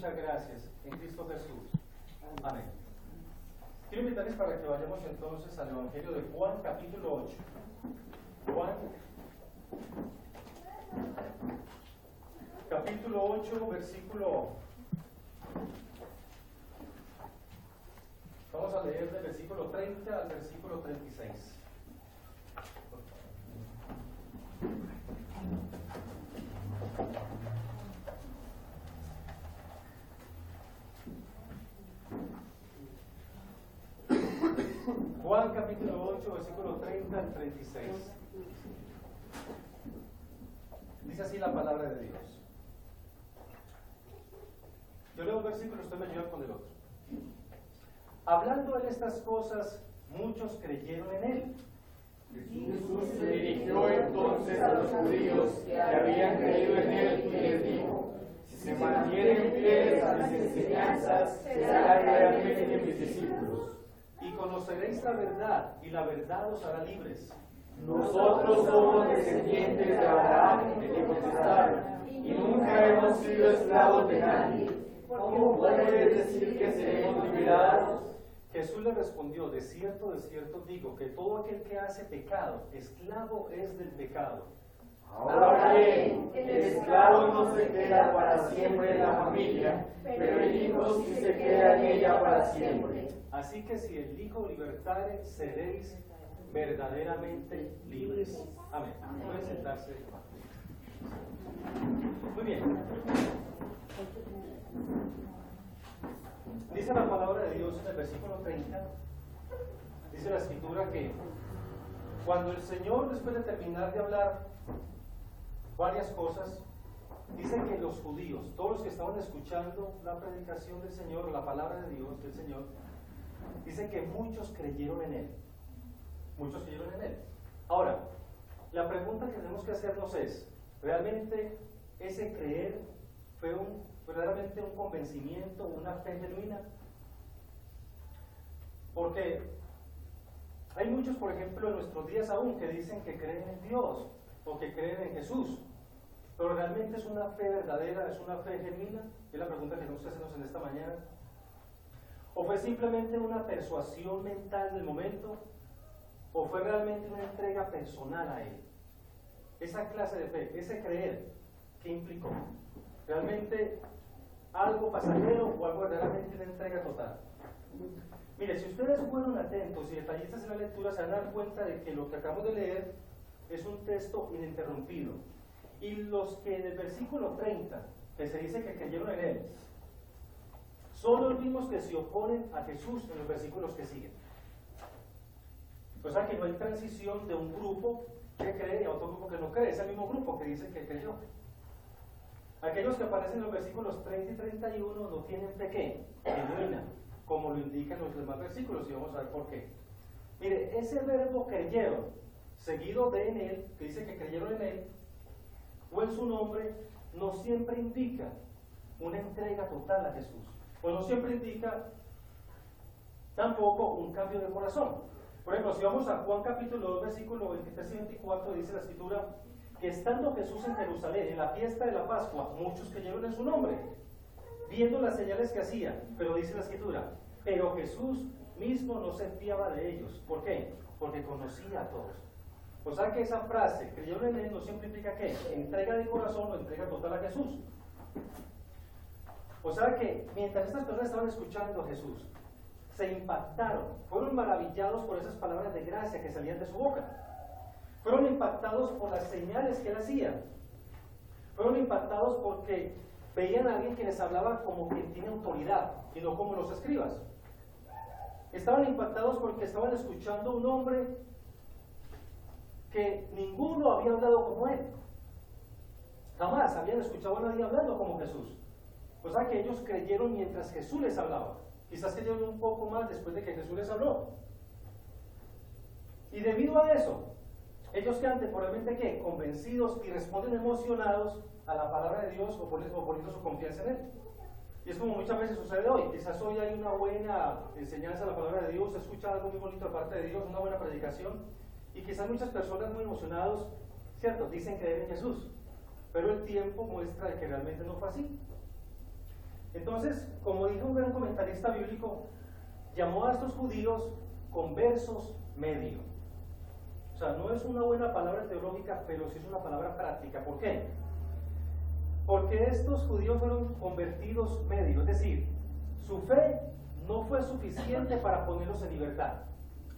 muchas gracias en Cristo Jesús. Amén. Quiero invitarles para que vayamos entonces al Evangelio de Juan, capítulo 8. Juan, capítulo 8, versículo... Vamos a leer del versículo 30 al versículo 36. Juan capítulo 8, versículo 30 al 36. Dice así la palabra de Dios. Yo leo un versículo, usted me ayuda con el otro. Hablando él estas cosas, muchos creyeron en él. Jesús se dirigió entonces a los judíos que habían creído en él y les dijo: si se mantienen fieles a mis enseñanzas, serán realmente mis discípulos. Y conoceréis la verdad, y la verdad os hará libres. Nosotros somos descendientes de Abraham, le contestaron, y nunca hemos sido esclavos de nadie. ¿Cómo puedes decir que seremos liberados? Jesús le respondió: de cierto digo, que todo aquel que hace pecado, esclavo es del pecado. Ahora bien, el esclavo no se queda para siempre en la familia, pero el hijo sí se queda en ella para siempre. Así que si el Hijo libertare, seréis verdaderamente libres. Amén. Pueden sentarse. Muy bien. Dice la palabra de Dios en el versículo 30, dice la escritura que cuando el Señor, después de terminar de hablar varias cosas, dice que los judíos, todos los que estaban escuchando la predicación del Señor, la palabra de Dios del Señor, dice que muchos creyeron en Él. Muchos creyeron en Él. Ahora, la pregunta que tenemos que hacernos es, ¿realmente ese creer fue verdaderamente un convencimiento, una fe genuina? Porque hay muchos, por ejemplo, en nuestros días aún, que dicen que creen en Dios o que creen en Jesús, pero realmente es una fe verdadera, es una fe genuina. Es la pregunta que tenemos que hacernos en esta mañana. ¿O fue simplemente una persuasión mental del momento? ¿O fue realmente una entrega personal a Él? Esa clase de fe, ese creer, ¿qué implicó? ¿Realmente algo pasajero o algo verdaderamente una entrega total? Mire, si ustedes fueron atentos y detallistas en la lectura, se van a dar cuenta de que lo que acabamos de leer es un texto ininterrumpido. Y los que del versículo 30, que se dice que creyeron en Él, son los mismos que se oponen a Jesús en los versículos que siguen. O sea que no hay transición de un grupo que cree a otro grupo que no cree, es el mismo grupo que dice que creyó. Aquellos que aparecen en los versículos 30 y 31 no tienen fe ¿qué? Genuina, como lo indican los demás versículos, y vamos a ver por qué. Mire, ese verbo creyeron, seguido de en Él, que dice que creyeron en Él, o en su nombre, no siempre indica una entrega total a Jesús. O no siempre indica tampoco un cambio de corazón. Por ejemplo, si vamos a Juan capítulo 2, versículo 23 y 24, dice la escritura que estando Jesús en Jerusalén, en la fiesta de la Pascua, muchos creyeron en su nombre, viendo las señales que hacía. Pero dice la escritura, pero Jesús mismo no se fiaba de ellos. ¿Por qué? Porque conocía a todos. O sea que esa frase, creyeron en Él, no siempre implica ¿qué? Entrega de corazón o entrega total a Jesús. O sea que mientras estas personas estaban escuchando a Jesús, se impactaron, fueron maravillados por esas palabras de gracia que salían de su boca. Fueron impactados por las señales que Él hacía. Fueron impactados porque veían a alguien que les hablaba como quien tiene autoridad y no como los escribas. Estaban impactados porque estaban escuchando a un hombre que ninguno había hablado como Él. Jamás habían escuchado a nadie hablando como Jesús. O sea que ellos creyeron mientras Jesús les hablaba. Quizás creyeron un poco más después de que Jesús les habló. Y debido a eso, ellos quedan temporalmente ¿qué? Convencidos y responden emocionados a la palabra de Dios o poniendo su confianza en Él. Y es como muchas veces sucede hoy. Quizás hoy hay una buena enseñanza de la palabra de Dios, se escucha algo muy bonito de parte de Dios, una buena predicación, y quizás muchas personas muy emocionados, ¿cierto?, dicen creer en Jesús, pero el tiempo muestra que realmente no fue así. Entonces, como dijo un gran comentarista bíblico, llamó a estos judíos conversos medio. O sea, no es una buena palabra teológica, pero sí es una palabra práctica. ¿Por qué? Porque estos judíos fueron convertidos medio, es decir, su fe no fue suficiente para ponerlos en libertad.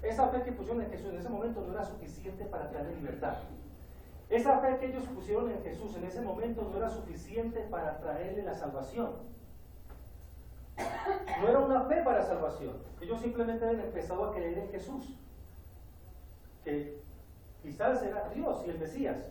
Esa fe que pusieron en Jesús en ese momento no era suficiente para traerle libertad. Esa fe que ellos pusieron en Jesús en ese momento no era suficiente para traerle la salvación. No era una fe para salvación. Ellos simplemente habían empezado a creer en Jesús, que quizás era Dios y el Mesías.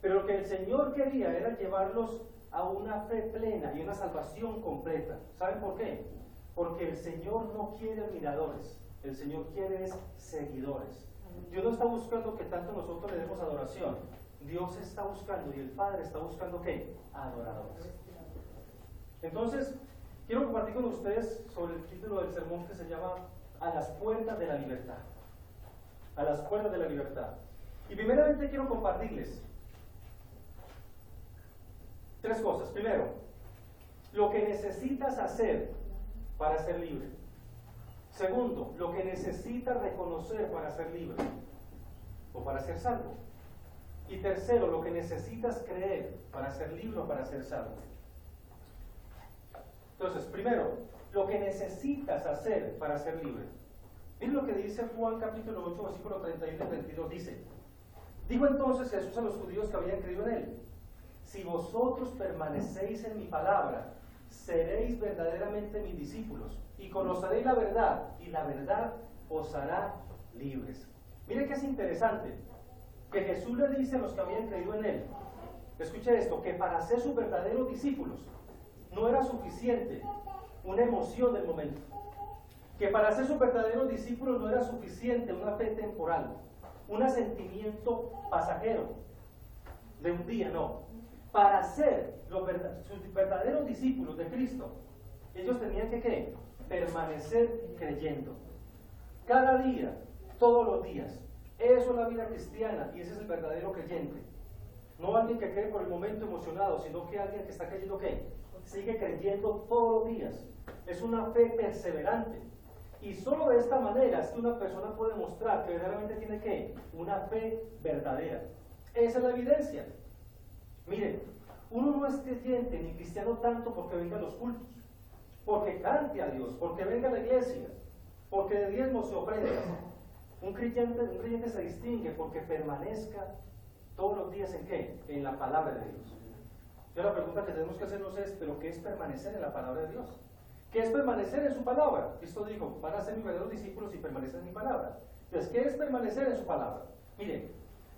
Pero lo que el Señor quería era llevarlos a una fe plena y una salvación completa. ¿Saben por qué? Porque el Señor no quiere admiradores, el Señor quiere seguidores. Dios no está buscando que tanto nosotros le demos adoración. Dios está buscando, y el Padre está buscando ¿qué? Adoradores. Entonces, quiero compartir con ustedes sobre el título del sermón que se llama A las puertas de la libertad. A las puertas de la libertad. Y primeramente quiero compartirles tres cosas. Primero, lo que necesitas hacer para ser libre. Segundo, lo que necesitas reconocer para ser libre o para ser salvo. Y tercero, lo que necesitas creer para ser libre o para ser salvo. Entonces, primero, lo que necesitas hacer para ser libre. Miren lo que dice Juan capítulo 8, versículo 31 y 32. Dice: dijo entonces Jesús a los judíos que habían creído en él: si vosotros permanecéis en mi palabra, seréis verdaderamente mis discípulos, y conoceréis la verdad, y la verdad os hará libres. Miren que es interesante, que Jesús le dice a los que habían creído en él, escuche esto, que para ser sus verdaderos discípulos no era suficiente una emoción del momento, que para ser sus verdaderos discípulos no era suficiente una fe temporal, un asentimiento pasajero de un día, no. Para ser sus verdaderos discípulos de Cristo, ellos tenían que ¿qué? Permanecer creyendo. Cada día, todos los días. Eso es la vida cristiana y ese es el verdadero creyente. No alguien que cree por el momento emocionado, sino que alguien que está creyendo ¿qué? Sigue creyendo todos los días. Es una fe perseverante. Y solo de esta manera es que una persona puede mostrar que verdaderamente tiene ¿qué? Una fe verdadera. Esa es la evidencia. Miren, uno no es creyente ni cristiano tanto porque venga a los cultos, porque cante a Dios, porque venga a la iglesia, porque de diezmos se ofrenda. Un creyente se distingue porque permanezca todos los días ¿en qué? En la palabra de Dios. Yo la pregunta que tenemos que hacernos es, ¿pero qué es permanecer en la palabra de Dios? ¿Qué es permanecer en su palabra? Cristo dijo, van a ser mis verdaderos discípulos y permanecen en mi palabra. Entonces, ¿qué es permanecer en su palabra? Miren,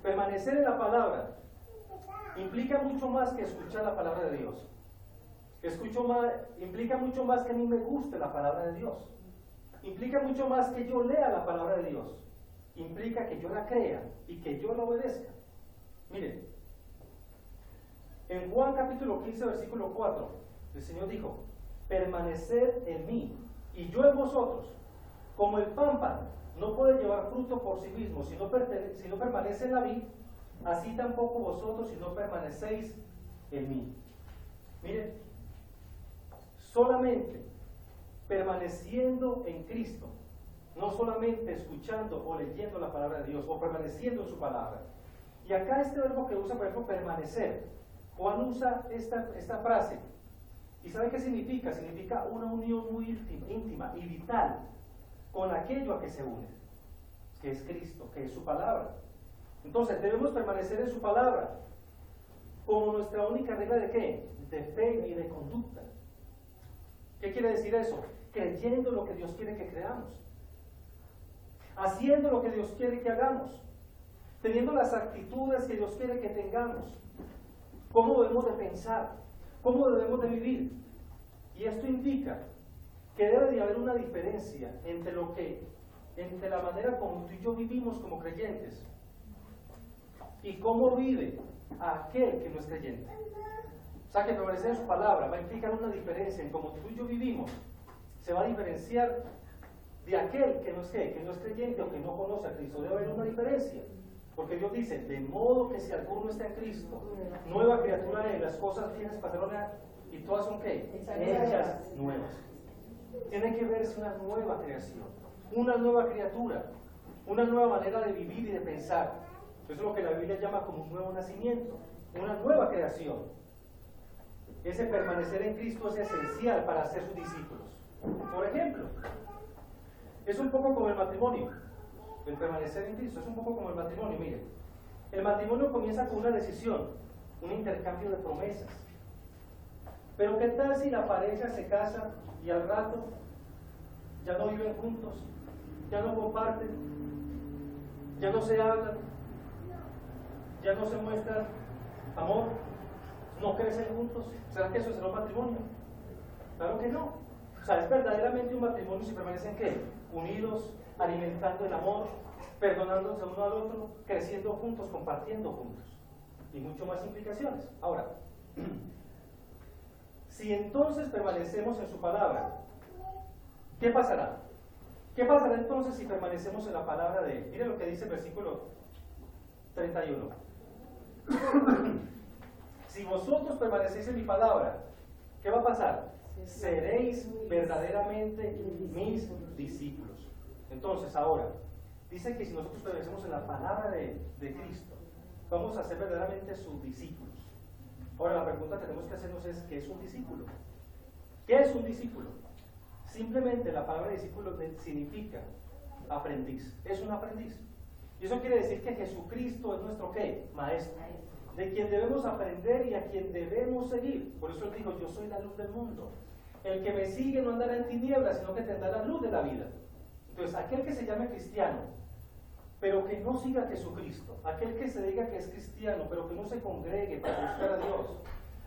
permanecer en la palabra implica mucho más que escuchar la palabra de Dios. Implica mucho más que a mí me guste la palabra de Dios. Implica mucho más que yo lea la palabra de Dios. Implica que yo la crea y que yo la obedezca. Miren, en Juan capítulo 15, versículo 4, el Señor dijo: permaneced en mí y yo en vosotros. Como el pámpano no puede llevar fruto por sí mismo si no permanece en la vid, así tampoco vosotros si no permanecéis en mí. Miren, solamente permaneciendo en Cristo, no solamente escuchando o leyendo la palabra de Dios o permaneciendo en su palabra. Y acá este verbo que usa, por ejemplo, permanecer, Juan usa esta frase. ¿Y sabe qué significa? Significa una unión muy íntima y vital con aquello a que se une, que es Cristo, que es su palabra. Entonces debemos permanecer en su palabra como nuestra única regla de ¿qué? De fe y de conducta. ¿Qué quiere decir eso? Creyendo lo que Dios quiere que creamos, haciendo lo que Dios quiere que hagamos, teniendo las actitudes que Dios quiere que tengamos, cómo debemos de pensar, cómo debemos de vivir. Y esto indica que debe de haber una diferencia entre la manera como tú y yo vivimos como creyentes y cómo vive aquel que no es creyente. O sea, que permanecer en su palabra va a implicar una diferencia en cómo tú y yo vivimos. Se va a diferenciar de aquel que no es creyente o que no conoce a Cristo. Debe haber una diferencia. Porque Dios dice, de modo que si alguno está en Cristo, nueva criatura es, las cosas viejas pasaron ¿Y todas son qué? Hechas nuevas. Tiene que verse una nueva creación, una nueva criatura, una nueva manera de vivir y de pensar. Eso es lo que la Biblia llama como un nuevo nacimiento, una nueva creación. Ese permanecer en Cristo es esencial para ser sus discípulos. Por ejemplo, es un poco como el matrimonio. El permanecer en Cristo es un poco como el matrimonio. Miren, el matrimonio comienza con una decisión, un intercambio de promesas. Pero ¿qué tal si la pareja se casa y al rato ya no viven juntos, ya no comparten, ya no se hablan, ya no se muestran amor, no crecen juntos? ¿Será que eso será un matrimonio? Claro que no. O sea, es verdaderamente un matrimonio si permanecen ¿qué? Unidos, alimentando el amor, perdonándose uno al otro, creciendo juntos, compartiendo juntos. Y mucho más implicaciones. Ahora, si entonces permanecemos en su palabra, ¿qué pasará? ¿Qué pasará entonces si permanecemos en la palabra de él? Miren lo que dice el versículo 31. Si vosotros permanecéis en mi palabra, ¿qué va a pasar? Seréis verdaderamente mis discípulos. Entonces, ahora, dice que si nosotros permanecemos en la palabra de Cristo, vamos a ser verdaderamente sus discípulos. Ahora, la pregunta que tenemos que hacernos es, ¿qué es un discípulo? ¿Qué es un discípulo? Simplemente la palabra discípulo significa aprendiz. Es un aprendiz. Y eso quiere decir que Jesucristo es nuestro ¿qué? Maestro. De quien debemos aprender y a quien debemos seguir. Por eso él dijo, yo soy la luz del mundo. El que me sigue no andará en tinieblas, sino que tendrá la luz de la vida. Entonces, aquel que se llame cristiano, pero que no siga a Jesucristo, aquel que se diga que es cristiano, pero que no se congregue para buscar a Dios,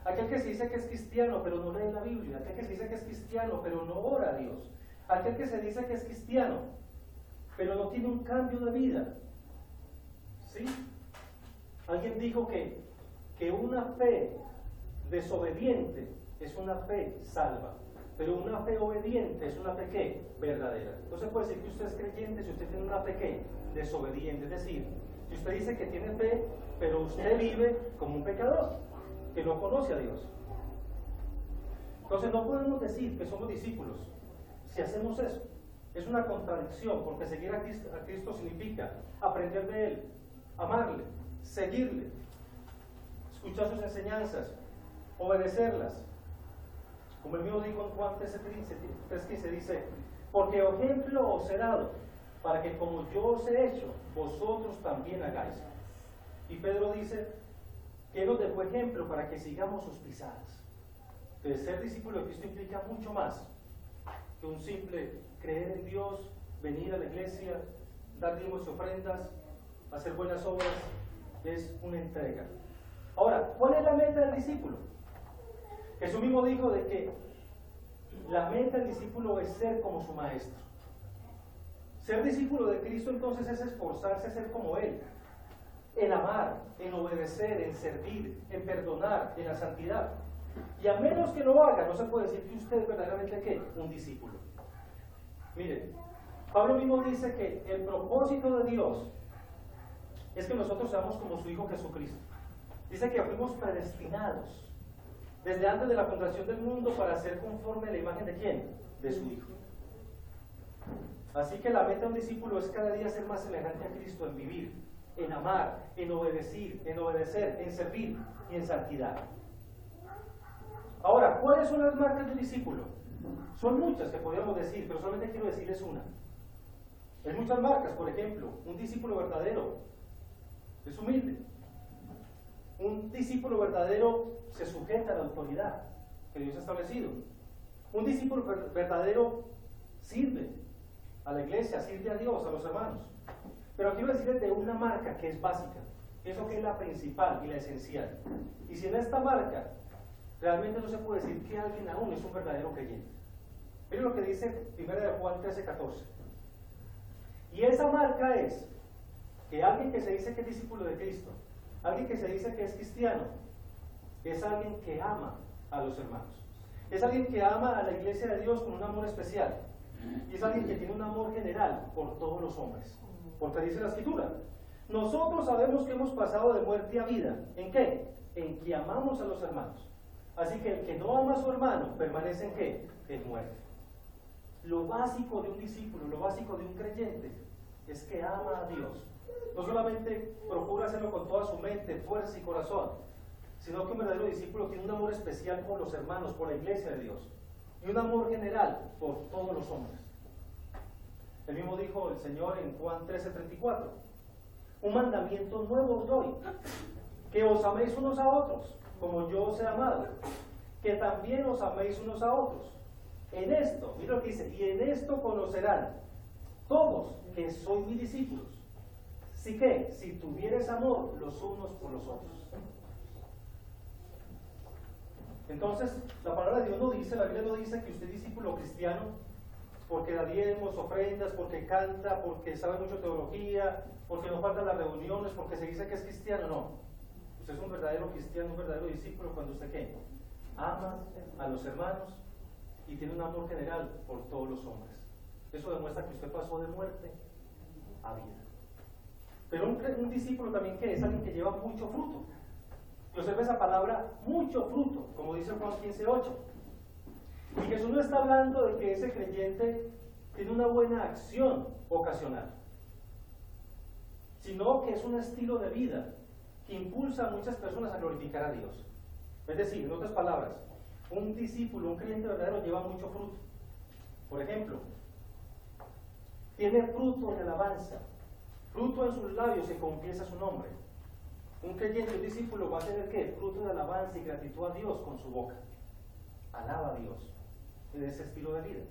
aquel que se dice que es cristiano, pero no lee la Biblia, aquel que se dice que es cristiano, pero no ora a Dios, aquel que se dice que es cristiano, pero no tiene un cambio de vida. ¿Sí? Alguien dijo que una fe desobediente es una fe salva, pero una fe obediente es una fe ¿qué? Verdadera. No se puede decir que usted es creyente si usted tiene una fe ¿qué? Desobediente. Es decir, si usted dice que tiene fe, pero usted vive como un pecador, que no conoce a Dios. Entonces no podemos decir que somos discípulos si hacemos eso. Es una contradicción, porque seguir a Cristo significa aprender de Él, amarle, seguirle, escuchar sus enseñanzas, obedecerlas. Como el mismo dijo en Juan 3:15, dice, porque ejemplo os he dado, para que como yo os he hecho, vosotros también hagáis. Y Pedro dice que nos dejó ejemplo para que sigamos sus pisadas. Entonces, ser discípulo de Cristo implica mucho más que un simple creer en Dios, venir a la iglesia, dar diezmos y ofrendas, hacer buenas obras. Es una entrega. Ahora, ¿cuál es la meta del discípulo? Jesús mismo dijo de que la meta del discípulo es ser como su maestro. Ser discípulo de Cristo entonces es esforzarse a ser como Él, en amar, en obedecer, en servir, en perdonar, en la santidad. Y a menos que lo haga, no se puede decir que usted es verdaderamente ¿qué? Un discípulo. Mire, Pablo mismo dice que el propósito de Dios es que nosotros seamos como su Hijo Jesucristo. Dice que fuimos predestinados desde antes de la fundación del mundo para ser conforme a la imagen de ¿quién? De su Hijo. Así que la meta de un discípulo es cada día ser más semejante a Cristo en vivir, en amar, en obedecer, en servir y en santidad. Ahora, ¿cuáles son las marcas del discípulo? Son muchas que podríamos decir, pero solamente quiero decirles una. Hay muchas marcas. Por ejemplo, un discípulo verdadero es humilde. Un discípulo verdadero se sujeta a la autoridad que Dios ha establecido. Un discípulo verdadero sirve a la iglesia, sirve a Dios, a los hermanos. Pero quiero decirles de una marca que es básica, eso que es la principal y la esencial. Y si en esta marca realmente no se puede decir que alguien aún es un verdadero creyente. Miren lo que dice 1 Juan 13:14. Y esa marca es que alguien que se dice que es discípulo de Cristo, alguien que se dice que es cristiano, es alguien que ama a los hermanos. Es alguien que ama a la iglesia de Dios con un amor especial. Y es alguien que tiene un amor general por todos los hombres. Porque dice la Escritura, nosotros sabemos que hemos pasado de muerte a vida. ¿En qué? En que amamos a los hermanos. Así que el que no ama a su hermano permanece en ¿qué? En muerte. Lo básico de un discípulo, lo básico de un creyente es que ama a Dios. No solamente procura hacerlo con toda su mente, fuerza y corazón, sino que un verdadero discípulo tiene un amor especial por los hermanos, por la iglesia de Dios, y un amor general por todos los hombres. El mismo dijo el Señor en Juan 13:34, un mandamiento nuevo os doy, que os améis unos a otros, como yo os he amado, que también os améis unos a otros. En esto, mira lo que dice, y en esto conocerán todos que sois mis discípulos. ¿Sí que? Si tuvieres amor los unos por los otros. Entonces, la palabra de Dios no dice, la Biblia no dice que usted es discípulo cristiano porque da diezmos, ofrendas, porque canta, porque sabe mucho teología, porque no falta las reuniones, porque se dice que es cristiano. No. Usted es un verdadero cristiano, un verdadero discípulo cuando usted ¿qué? Ama a los hermanos y tiene un amor general por todos los hombres. Eso demuestra que usted pasó de muerte a vida. Pero un discípulo también ¿qué? Es alguien que lleva mucho fruto. Y observa esa palabra, mucho fruto, como dice Juan 15:8. Y Jesús no está hablando de que ese creyente tiene una buena acción ocasional, sino que es un estilo de vida que impulsa a muchas personas a glorificar a Dios. Es decir, en otras palabras, un discípulo, un creyente verdadero lleva mucho fruto. Por ejemplo, tiene fruto de alabanza, fruto en sus labios y confiesa su nombre. Un creyente, un discípulo va a tener ¿qué? Fruto de alabanza y gratitud a Dios con su boca. Alaba a Dios en ese estilo de vida.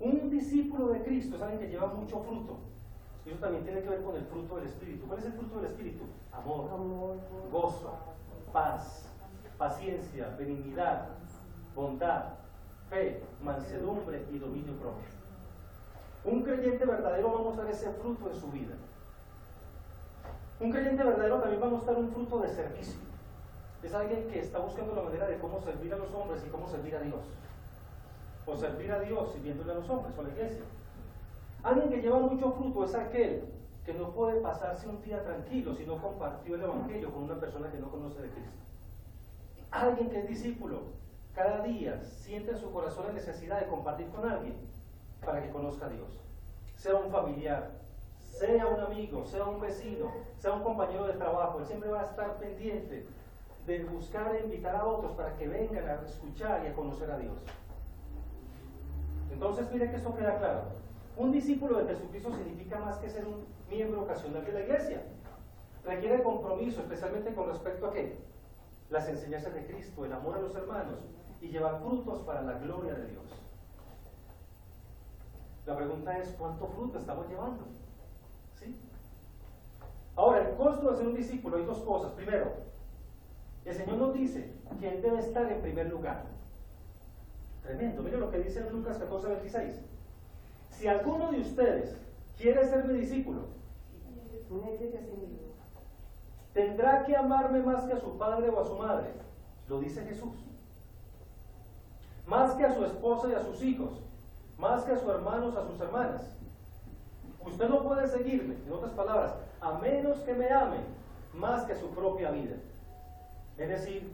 Un discípulo de Cristo es alguien que lleva mucho fruto. Y eso también tiene que ver con el fruto del Espíritu. ¿Cuál es el fruto del Espíritu? Amor, gozo, paz, paciencia, benignidad, bondad, fe, mansedumbre y dominio propio. Un creyente verdadero va a mostrar ese fruto en su vida. Un creyente verdadero también va a mostrar un fruto de servicio. Es alguien que está buscando la manera de cómo servir a los hombres y cómo servir a Dios. O servir a Dios sirviéndole a los hombres o a la iglesia. Alguien que lleva mucho fruto es aquel que no puede pasarse un día tranquilo si no compartió el Evangelio con una persona que no conoce de Cristo. Alguien que es discípulo, cada día siente en su corazón la necesidad de compartir con alguien para que conozca a Dios. Sea un familiar, sea un amigo, sea un vecino, sea un compañero de trabajo, él siempre va a estar pendiente de buscar e invitar a otros para que vengan a escuchar y a conocer a Dios. Entonces, mire que esto queda claro. Un discípulo de Jesucristo significa más que ser un miembro ocasional de la iglesia. Requiere compromiso, especialmente con respecto a ¿qué? Las enseñanzas de Cristo, el amor a los hermanos y llevar frutos para la gloria de Dios. La pregunta es, ¿cuánto fruto estamos llevando? ¿Sí? Ahora, el costo de ser un discípulo, hay dos cosas. Primero, el Señor nos dice que Él debe estar en primer lugar. Tremendo. Mire lo que dice en Lucas 14:26. Si alguno de ustedes quiere ser mi discípulo, tendrá que amarme más que a su padre o a su madre. Lo dice Jesús. Más que a su esposa y a sus hijos. Más que a sus hermanos, a sus hermanas. Usted no puede seguirme, en otras palabras, a menos que me ame más que a su propia vida. Es decir,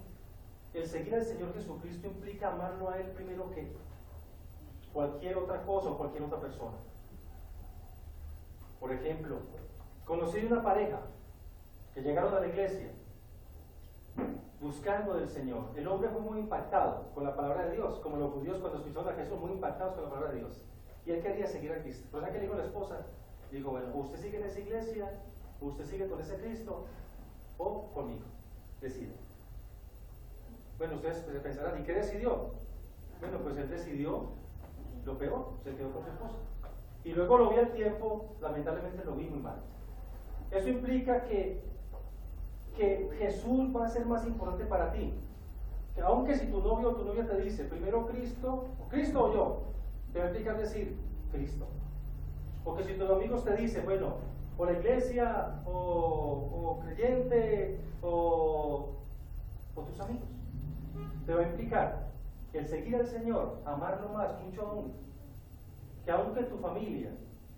el seguir al Señor Jesucristo implica amarlo a Él primero que cualquier otra cosa o cualquier otra persona. Por ejemplo, conocí una pareja que llegaron a la iglesia buscando del Señor. El hombre fue muy impactado con la palabra de Dios, como los judíos cuando escucharon a Jesús, muy impactados con la palabra de Dios. Y él quería seguir a Cristo. Por eso que le dijo a la esposa, dijo, bueno, usted sigue en esa iglesia, usted sigue con ese Cristo, o conmigo. Decide. Bueno, ustedes pensarán, ¿y qué decidió? Bueno, pues él decidió lo peor, se quedó con su esposa. Y luego lo vi al tiempo, lamentablemente lo vi muy mal. Eso implica que Jesús va a ser más importante para ti. Que aunque si tu novio o tu novia te dice, primero Cristo o yo, te va a implicar decir, Cristo. O que si tus amigos te dicen, bueno, o la iglesia, o creyente, o tus amigos, te va a implicar el seguir al Señor, amarlo más, mucho aún, que aunque tu familia,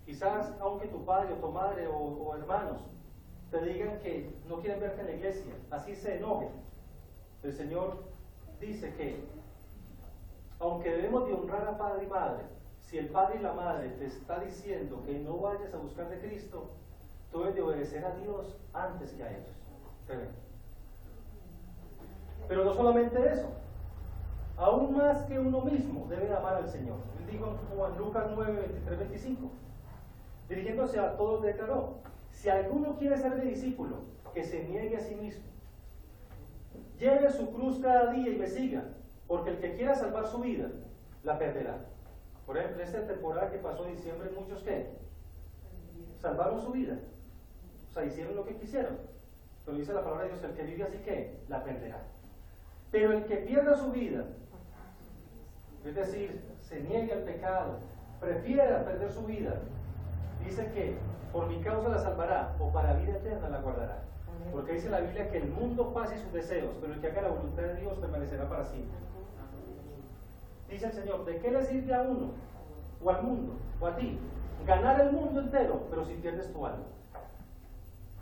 quizás aunque tu padre o tu madre o hermanos te digan que no quieren verte en la iglesia, así se enojen, el Señor dice que, aunque debemos de honrar a padre y madre, si el padre y la madre te está diciendo que no vayas a buscar de Cristo, tú debes de obedecer a Dios antes que a ellos. Pero no solamente eso, aún más que uno mismo debe amar al Señor. Él dijo en Juan Lucas 9, 23, 25, dirigiéndose a todos declaró: si alguno quiere ser mi discípulo, que se niegue a sí mismo, lleve su cruz cada día y me siga, porque el que quiera salvar su vida, la perderá. Por ejemplo, en esta temporada que pasó en diciembre, muchos ¿qué? Salvaron su vida. O sea, hicieron lo que quisieron. Pero dice la palabra de Dios, el que vive así que la perderá. Pero el que pierda su vida, es decir, se niegue al pecado, prefiera perder su vida, dice que por mi causa la salvará, o para vida eterna la guardará. Porque dice la Biblia que el mundo pase sus deseos, pero el que haga la voluntad de Dios permanecerá para siempre. Dice el Señor, ¿de qué le sirve a uno, o al mundo, o a ti, ganar el mundo entero, pero si pierdes tu alma?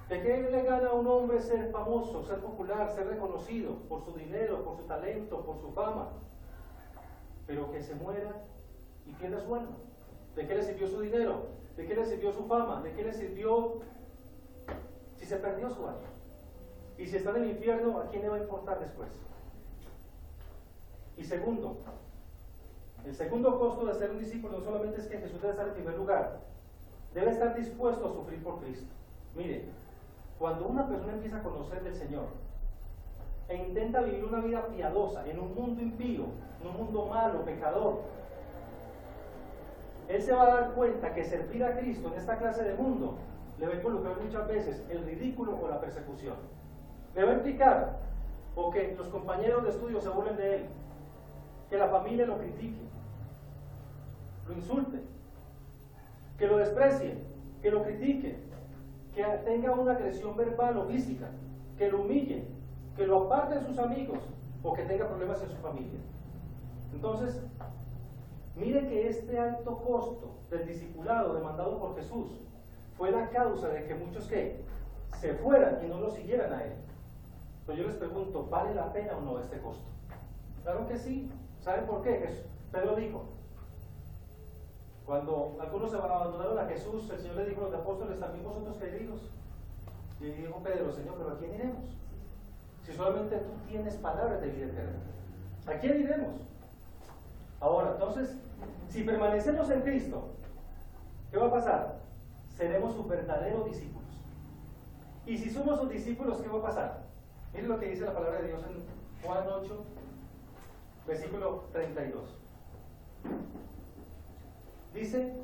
¿De qué le gana a un hombre ser famoso, ser popular, ser reconocido por su dinero, por su talento, por su fama, pero que se muera y pierda su alma? ¿De qué le sirvió su dinero? ¿De qué le sirvió su fama? ¿De qué le sirvió si se perdió su alma? Y si está en el infierno, ¿a quién le va a importar después? Y segundo, el segundo costo de ser un discípulo no solamente es que Jesús debe estar en primer lugar, debe estar dispuesto a sufrir por Cristo. Mire, cuando una persona empieza a conocer del Señor e intenta vivir una vida piadosa en un mundo impío, en un mundo malo, pecador, él se va a dar cuenta que servir a Cristo en esta clase de mundo le va a involucrar muchas veces el ridículo o la persecución. Le va a implicar o que los compañeros de estudio se burlen de él, que la familia lo critique, lo insulte, que lo desprecie, que lo critique, que tenga una agresión verbal o física, que lo humille, que lo aparte de sus amigos o que tenga problemas en su familia. Entonces, mire que este alto costo del discipulado demandado por Jesús fue la causa de que muchos que se fueran y no lo siguieran a él. Pero yo les pregunto, ¿vale la pena o no este costo? Claro que sí. ¿Saben por qué? Pedro dijo, cuando algunos se abandonaron a Jesús, el Señor le dijo a los apóstoles, ¿también vosotros queridos? Y dijo Pedro, Señor, ¿pero a quién iremos? Si solamente tú tienes palabras de vida eterna, ¿a quién iremos? Ahora, entonces, si permanecemos en Cristo, ¿qué va a pasar? Seremos sus verdaderos discípulos. Y si somos sus discípulos, ¿qué va a pasar? Miren lo que dice la palabra de Dios en Juan 8, versículo 32. Dice,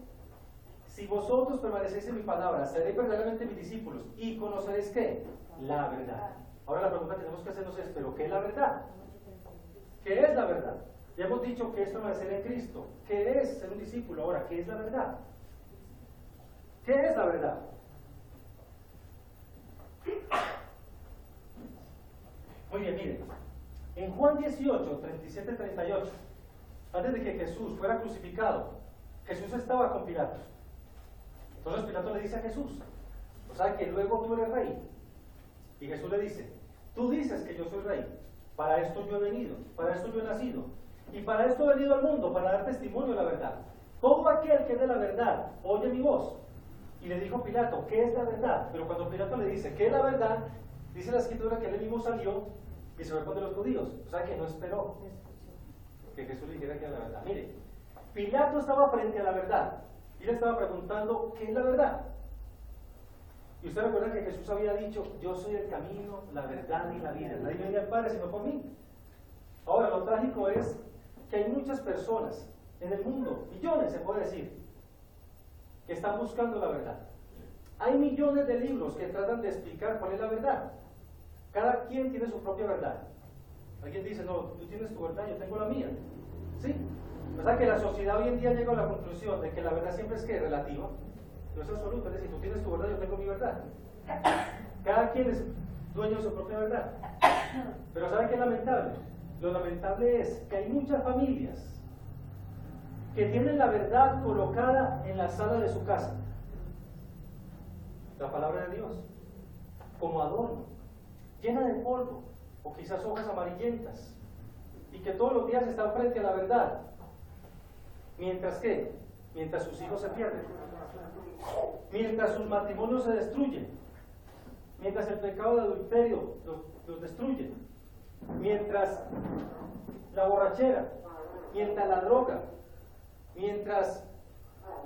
si vosotros permanecéis en mi palabra, seréis verdaderamente mis discípulos y conoceréis ¿qué? La verdad. Ahora la pregunta que tenemos que hacernos es, ¿pero qué es la verdad? ¿Qué es la verdad? Ya hemos dicho que es permanecer en Cristo. ¿Qué es ser un discípulo? Ahora, ¿qué es la verdad? ¿Qué es la verdad? Muy bien, miren. En Juan 18, 37-38, antes de que Jesús fuera crucificado, Jesús estaba con Pilato. Entonces Pilato le dice a Jesús, o sea que luego tú eres rey. Y Jesús le dice, tú dices que yo soy rey, para esto yo he venido, para esto yo he nacido, y para esto he venido al mundo, para dar testimonio de la verdad. Todo aquel que es de la verdad, oye mi voz. Y le dijo Pilato, ¿qué es la verdad? Pero cuando Pilato le dice, ¿qué es la verdad? Dice la escritura que él mismo salió y se fue con los judíos. O sea que no esperó que Jesús le dijera que era la verdad. Mire, Pilato estaba frente a la verdad y le estaba preguntando, ¿qué es la verdad? Y usted recuerda que Jesús había dicho, yo soy el camino, la verdad y la vida. Nadie viene al Padre sino por mí. Ahora, lo trágico es que hay muchas personas en el mundo, millones se puede decir, que están buscando la verdad. Hay millones de libros que tratan de explicar cuál es la verdad. Cada quien tiene su propia verdad. Alguien dice, no, tú tienes tu verdad, yo tengo la mía. ¿Sí? O sea que la sociedad hoy en día llega a la conclusión de que la verdad siempre es que relativa, no es absoluta, es decir, tú tienes tu verdad, yo tengo mi verdad. Cada quien es dueño de su propia verdad. Pero ¿saben qué es lamentable? Lo lamentable es que hay muchas familias que tienen la verdad colocada en la sala de su casa, la palabra de Dios, como adorno, llena de polvo, o quizás hojas amarillentas. y que todos los días están frente a la verdad. Mientras que, mientras sus hijos se pierden, mientras sus matrimonios se destruyen, mientras el pecado de adulterio los destruye, mientras la borrachera, mientras la droga, mientras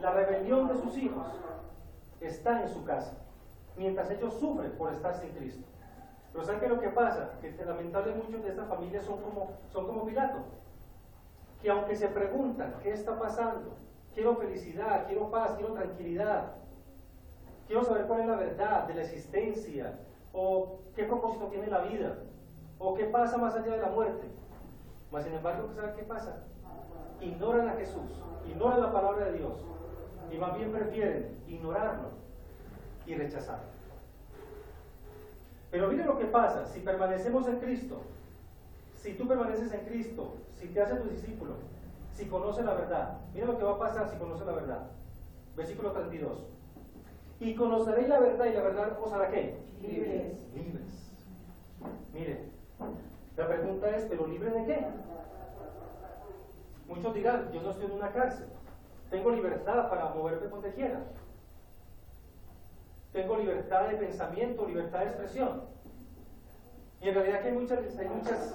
la rebelión de sus hijos está en su casa, mientras ellos sufren por estar sin Cristo. Pero ¿saben qué es lo que pasa? Que lamentablemente muchos de estas familias son como Pilato, que aunque se preguntan qué está pasando, quiero felicidad, quiero paz, quiero tranquilidad, quiero saber cuál es la verdad de la existencia, o qué propósito tiene la vida, o qué pasa más allá de la muerte. Mas sin embargo, ¿saben qué pasa? Ignoran a Jesús, ignoran la palabra de Dios, y más bien prefieren ignorarlo y rechazarlo. Pero miren lo que pasa, si permanecemos en Cristo, si tú permaneces en Cristo, si te haces tu discípulo, si conoces la verdad, miren lo que va a pasar si conoces la verdad. Versículo 32. Y conoceréis la verdad, y la verdad os hará ¿qué? Libres. Libres. Miren, la pregunta es, ¿pero libre de qué? Muchos dirán, yo no estoy en una cárcel, tengo libertad para moverme donde quiera, tengo libertad de pensamiento, libertad de expresión. Y en realidad que hay muchas distintas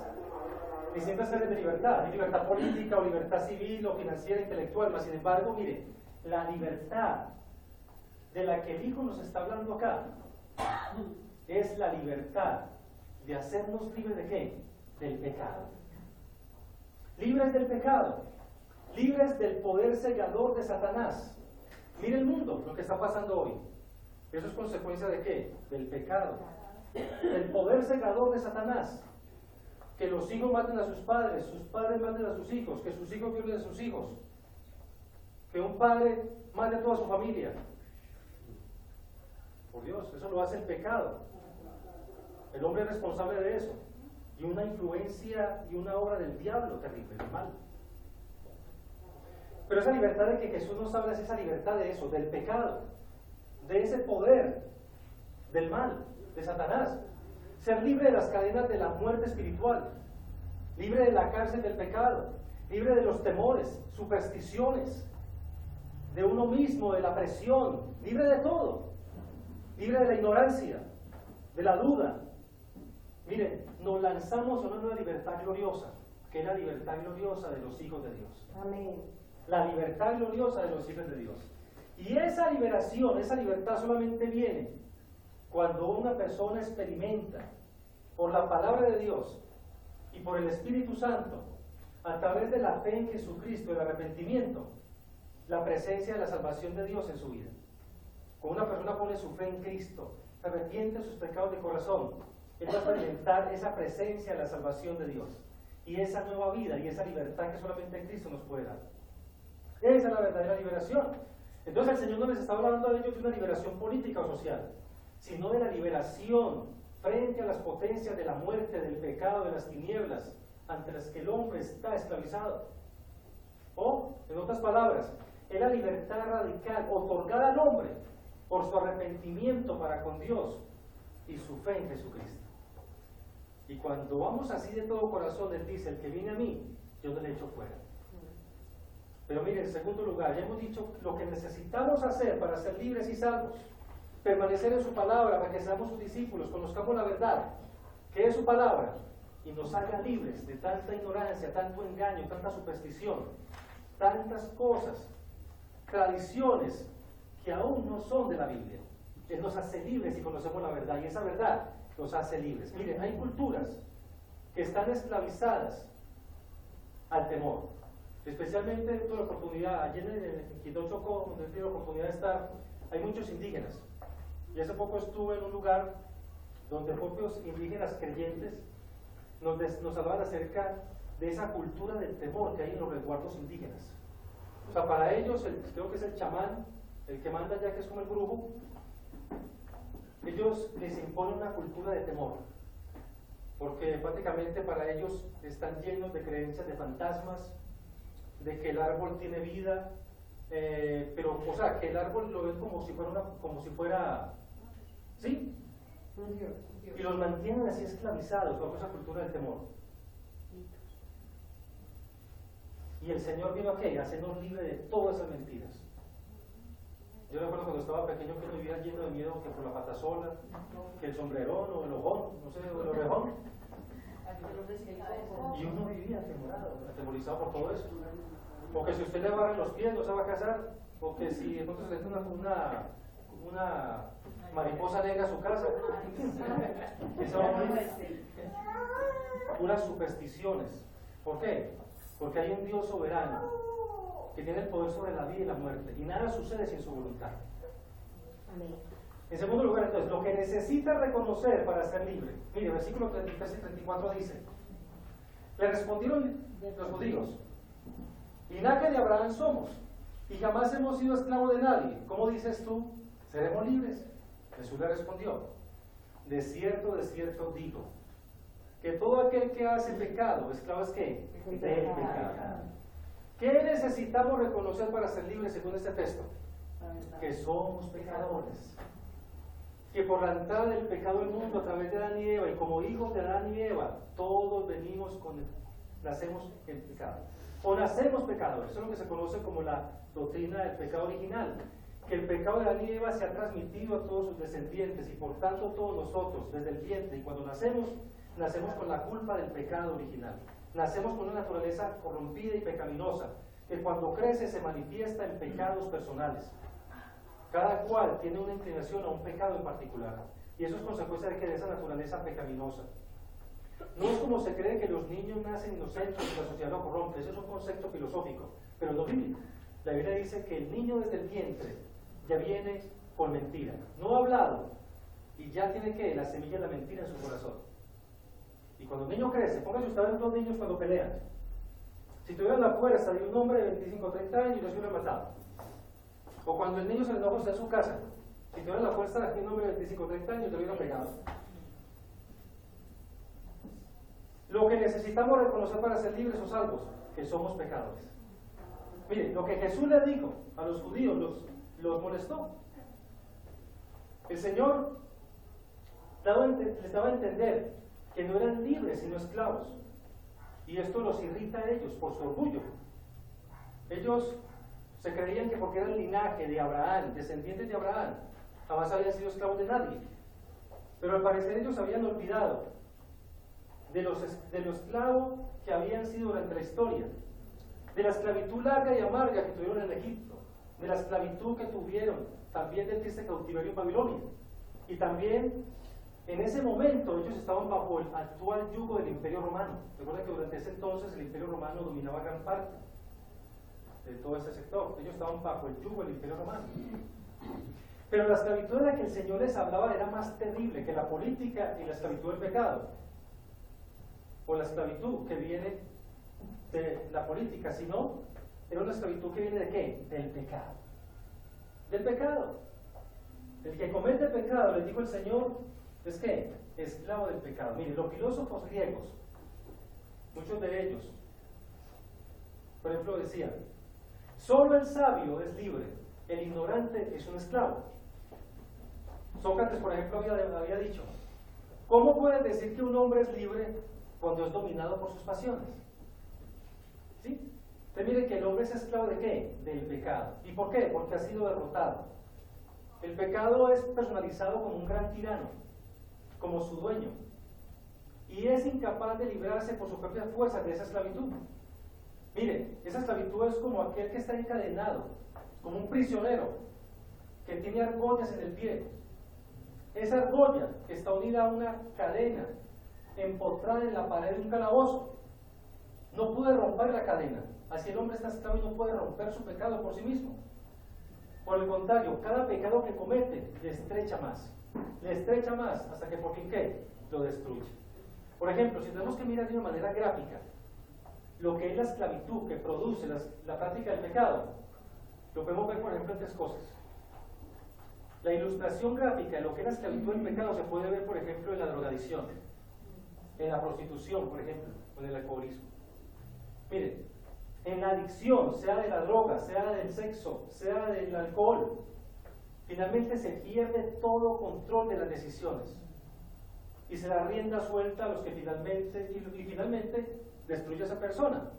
áreas de libertad. Hay libertad política, o libertad civil, o financiera, intelectual. Mas sin embargo, mire, la libertad de la que el Hijo nos está hablando acá es la libertad de hacernos libres de ¿qué? Del pecado. Libres del pecado, libres del poder cegador de Satanás. Mire el mundo, lo que está pasando hoy. Eso es consecuencia de ¿qué? Del pecado. El poder cegador de Satanás. Que los hijos maten a sus padres maten a sus hijos, que sus hijos violen a sus hijos, que un padre mate a toda su familia. Por Dios, eso lo hace el pecado. El hombre es responsable de eso. Y una influencia y una obra del diablo terrible, del mal. Pero esa libertad de que Jesús nos habla es esa libertad de eso, del pecado, de ese poder del mal, de Satanás. Ser libre de las cadenas de la muerte espiritual, libre de la cárcel del pecado, libre de los temores, supersticiones, de uno mismo, de la presión, libre de todo, libre de la ignorancia, de la duda. Miren, nos lanzamos a una libertad gloriosa, que es la libertad gloriosa de los hijos de Dios. Amén. La libertad gloriosa de los hijos de Dios. Y esa liberación, esa libertad solamente viene cuando una persona experimenta por la palabra de Dios y por el Espíritu Santo, a través de la fe en Jesucristo, el arrepentimiento, la presencia de la salvación de Dios en su vida. Cuando una persona pone su fe en Cristo, se arrepiente de sus pecados de corazón, él va a experimentar esa presencia de la salvación de Dios y esa nueva vida y esa libertad que solamente Cristo nos puede dar. Esa es la verdadera liberación. Entonces el Señor no les está hablando a ellos de una liberación política o social, sino de la liberación frente a las potencias de la muerte, del pecado, de las tinieblas, ante las que el hombre está esclavizado. O, en otras palabras, es la libertad radical otorgada al hombre por su arrepentimiento para con Dios y su fe en Jesucristo. Y cuando vamos así de todo corazón, Él dice, el que viene a mí, yo no le echo fuera. Pero mire, en segundo lugar, ya hemos dicho lo que necesitamos hacer para ser libres y salvos. Permanecer en su palabra para que seamos sus discípulos, conozcamos la verdad, que es su palabra, y nos haga libres de tanta ignorancia, tanto engaño, tanta superstición, tantas cosas, tradiciones que aún no son de la Biblia. Él nos hace libres si conocemos la verdad, y esa verdad nos hace libres. Miren, hay culturas que están esclavizadas al temor. Especialmente tuve la oportunidad, ayer en Quito Chocó, donde tuve la oportunidad de estar, hay muchos indígenas. Y hace poco estuve en un lugar donde propios indígenas creyentes nos hablaban acerca de esa cultura del temor que hay en los resguardos indígenas. O sea, para ellos, creo que es el chamán, el que manda ya, que es como el brujo, ellos les imponen una cultura de temor. Porque prácticamente para ellos están llenos de creencias de fantasmas, de que el árbol tiene vida, pero, o sea, que el árbol lo ven como si fuera, ¿sí? Y los mantienen así esclavizados bajo esa cultura del temor. Y el Señor vino aquí a hacernos libre de todas esas mentiras. Yo recuerdo cuando estaba pequeño que vivía lleno de miedo que por la patasola, que el sombrerón o el ojón, no sé, o el orejón. Y uno vivía atemorizado por todo eso. O que si usted le barren los pies no se va a casar, o que si de pronto se le entra una mariposa negra a su casa, eso puras supersticiones. ¿Por qué? Porque hay un Dios soberano que tiene el poder sobre la vida y la muerte, y nada sucede sin su voluntad. Amén. En segundo lugar, entonces, lo que necesita reconocer para ser libre. Mire, versículo 33 y 34 dice: le respondieron los judíos: linaje de Abraham somos, y jamás hemos sido esclavos de nadie. ¿Cómo dices tú, seremos libres? Jesús le respondió: de cierto digo, que todo aquel que hace pecado, esclavo es ¿qué? Del pecado. ¿Qué necesitamos reconocer para ser libres según este texto? Que somos pecadores. Que por la entrada del pecado al mundo a través de Adán y Eva, y como hijos de Adán y Eva, todos nacemos en pecado. O nacemos pecadores. Eso es lo que se conoce como la doctrina del pecado original. Que el pecado de Adán y Eva se ha transmitido a todos sus descendientes, y por tanto todos nosotros, desde el vientre, y cuando nacemos con la culpa del pecado original. Nacemos con una naturaleza corrompida y pecaminosa, que cuando crece se manifiesta en pecados personales. Cada cual tiene una inclinación a un pecado en particular, y eso es consecuencia de esa naturaleza pecaminosa. No es como se cree que los niños nacen inocentes y la sociedad lo corrompe. Eso es un concepto filosófico, pero no bíblico. La Biblia dice que el niño desde el vientre ya viene con mentira, no hablado, y ya tiene la semilla de la mentira en su corazón. Y cuando el niño crece, póngase usted a ver los niños cuando pelean. Si tuvieran la fuerza de un hombre de 25 o 30 años, los hubieran matado. O cuando el niño se le enoja está en su casa, si tuvieran la fuerza de un hombre de 25 o 30 años, le hubieran pegado. Lo que necesitamos reconocer para ser libres o salvos, que somos pecadores. Mire, lo que Jesús le dijo a los judíos los molestó. El Señor les daba a entender que no eran libres sino esclavos, y esto los irrita a ellos por su orgullo. Ellos se creían que porque eran linaje de Abraham, descendientes de Abraham, jamás habían sido esclavos de nadie, pero al parecer ellos habían olvidado de los esclavos que habían sido durante la historia, de la esclavitud larga y amarga que tuvieron en Egipto, de la esclavitud que tuvieron también del triste cautiverio en Babilonia, y también en ese momento ellos estaban bajo el actual yugo del Imperio Romano. Recuerden que durante ese entonces el Imperio Romano dominaba gran parte de todo ese sector. Ellos estaban bajo el yugo del Imperio Romano. Pero la esclavitud de la que el Señor les hablaba era más terrible que la política y la esclavitud del pecado, o la esclavitud que viene de la política, sino era una esclavitud que viene ¿de qué? Del pecado. Del pecado. El que comete el pecado, les dijo el Señor, es que esclavo del pecado. Miren, los filósofos griegos, muchos de ellos, por ejemplo, decían: solo el sabio es libre, el ignorante es un esclavo. Sócrates, por ejemplo, había dicho: ¿cómo puedes decir que un hombre es libre cuando es dominado por sus pasiones? ¿Sí? Entonces mire que el hombre es esclavo ¿de qué? Del pecado. ¿Y por qué? Porque ha sido derrotado. El pecado es personalizado como un gran tirano, como su dueño, y es incapaz de librarse por sus propias fuerzas de esa esclavitud. Mire, esa esclavitud es como aquel que está encadenado, como un prisionero que tiene argollas en el pie. Esa argolla está unida a una cadena empotrada en la pared de un calabozo. No puede romper la cadena. Así el hombre está esclavo y no puede romper su pecado por sí mismo. Por el contrario, cada pecado que comete le estrecha más hasta que por fin ¿qué? Lo destruye. Por ejemplo, si tenemos que mirar de una manera gráfica lo que es la esclavitud que produce la práctica del pecado, lo podemos ver por ejemplo en tres cosas. La ilustración gráfica de lo que es la esclavitud del pecado se puede ver por ejemplo en la drogadicción, en la prostitución por ejemplo, o en el alcoholismo. Miren, en la adicción, sea de la droga, sea del sexo, sea del alcohol, finalmente se pierde todo control de las decisiones y se da rienda suelta a los que finalmente destruye a esa persona.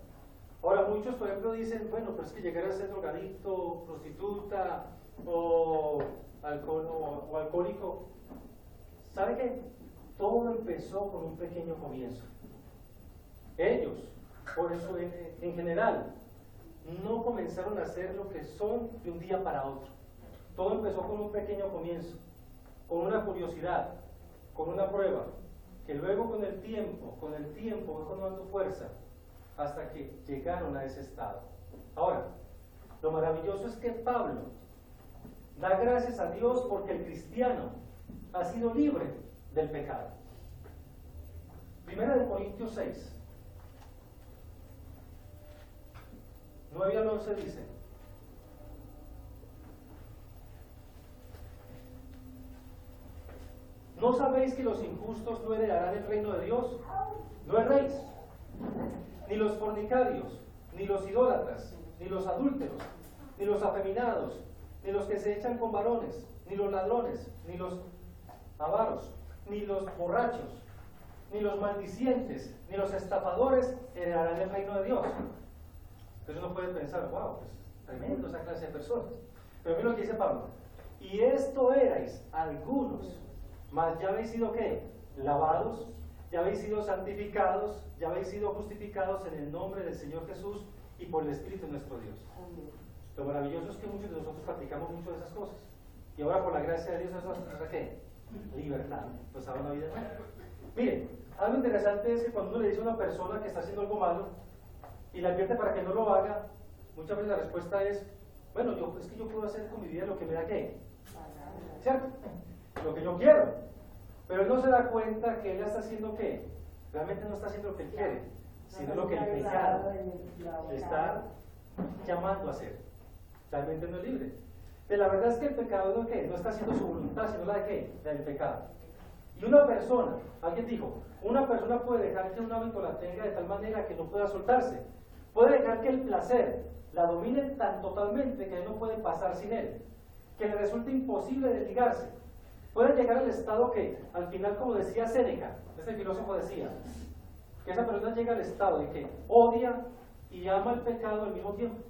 Ahora, muchos, por ejemplo, dicen, bueno, pero es que llegar a ser drogadicto, prostituta o alcohólico, ¿sabe qué? Todo empezó con un pequeño comienzo. Ellos, por eso en general, no comenzaron a ser lo que son de un día para otro. Todo empezó con un pequeño comienzo, con una curiosidad, con una prueba, que luego con el tiempo fue tomando fuerza hasta que llegaron a ese estado. Ahora, lo maravilloso es que Pablo da gracias a Dios porque el cristiano ha sido libre del pecado. Primera de Corintios 6, 9 al 11 dice: ¿no sabéis que los injustos no heredarán el reino de Dios? No erréis, ni los fornicarios, ni los idólatras, ni los adúlteros, ni los afeminados, ni los que se echan con varones, ni los ladrones, ni los avaros, ni los borrachos, ni los maldicientes, ni los estafadores heredarán el reino de Dios. Entonces uno puede pensar, wow, pues tremendo esa clase de personas. Pero mira lo que dice Pablo: y esto erais algunos, mas ya habéis sido ¿qué? Lavados, ya habéis sido santificados, ya habéis sido justificados en el nombre del Señor Jesús y por el Espíritu de nuestro Dios. Lo maravilloso es que muchos de nosotros practicamos mucho de esas cosas. Y ahora por la gracia de Dios, ¿eso es qué? Libertad, pues ahora una vida nueva. Miren, algo interesante es que cuando uno le dice a una persona que está haciendo algo malo y la advierte para que no lo haga, muchas veces la respuesta es, bueno, es que yo puedo hacer con mi vida lo que me da ¿qué? ¿Cierto? Lo que yo quiero. Pero él no se da cuenta que él está haciendo ¿qué? Realmente no está haciendo lo que él quiere, sino lo que el pecado le está llamando a hacer. Realmente no es libre. Pero la verdad es que el pecado no, ¿qué? No está haciendo su voluntad, sino la de ¿qué? La del pecado. Y una persona, alguien dijo, una persona puede dejar que un hábito la tenga de tal manera que no pueda soltarse. Puede dejar que el placer la domine tan totalmente que no puede pasar sin él, que le resulte imposible desligarse. Puede llegar al estado que, al final, como decía Séneca, este filósofo decía, que esa persona llega al estado de que odia y ama el pecado al mismo tiempo.